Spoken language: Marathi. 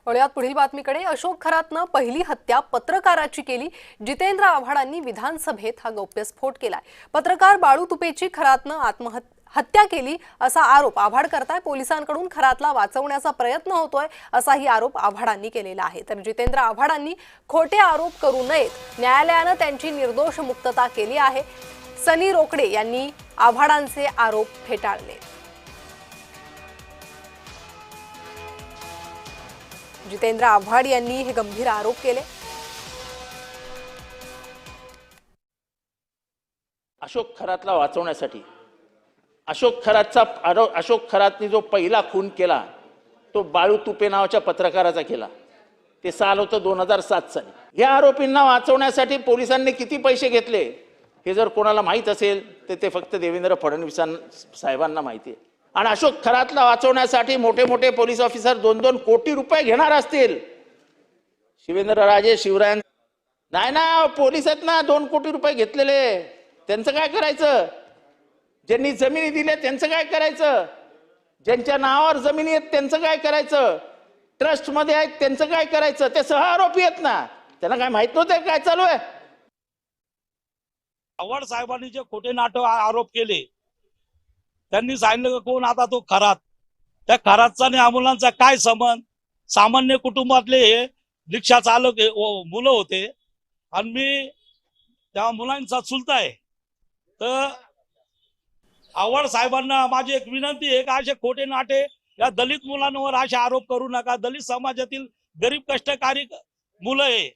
वळूयात पुढील बातमीकडे। अशोक खरातनं पहिली हत्या पत्रकाराची केली। जितेंद्र आव्हाडांनी विधानसभेत हा गौप्यस्फोट केलाय। पत्रकार बाळू तुपेची खरातनं हत्या केली असा आरोप आव्हाड करताय। पोलिसांकडून खरातला वाचवण्याचा प्रयत्न होतोय असाही आरोप आव्हाडांनी केलेला आहे। तर जितेंद्र आव्हाडांनी खोटे आरोप करू नयेत, न्यायालयानं त्यांची निर्दोष मुक्तता केली आहे। सनी रोकडे यांनी आव्हाडांचे आरोप फेटाळले। जितेंद्र आव्हाड यांनी हे गंभीर आरोप केले। अशोक खरातला वाचवण्यासाठी अशोक खरातने जो पहिला खून केला तो बाळू तुपे नावाच्या पत्रकाराचा केला। ते साल होतं 2007 साली। या आरोपींना वाचवण्यासाठी पोलिसांनी किती पैसे घेतले हे जर कोणाला माहित असेल तर ते फक्त देवेंद्र फडणवीस साहेबांना माहिती आहे। आणि अशोक खरातला वाचवण्यासाठी मोठे मोठे पोलीस ऑफिसर 2-2 कोटी रुपये घेणार असतील। शिवेंद्रराजे शिवराय नाही ना, पोलीस आहेत ना 2 कोटी रुपये घेतलेले, त्यांचं काय करायचं? ज्यांनी जमिनी दिल्या त्यांचं काय करायचं? ज्यांच्या नावावर जमिनी आहेत त्यांचं काय करायचं? ट्रस्ट मध्ये आहेत त्यांचं काय करायचं? ते सहआरोपी आहेत ना, त्यांना काय माहित नव्हतं काय चालू आहे? आव्हाड साहेबांनी जे खोटे नाटक आरोप केले, त्यांनी सांगितलं कोण आता तो खरात, त्या खरातचा आणि अमोलांचा काय संबंध? सामान्य कुटुंबातले हे रिक्षा चालक मुलं होते आणि मी त्या मुलांचा चुलता आहे। तर आव्हाड साहेबांना माझी एक विनंती आहे की असे खोटे नाटे या दलित मुलांवर असे आरोप करू नका। दलित समाजातील गरीब कष्टकरी मुलं आहे,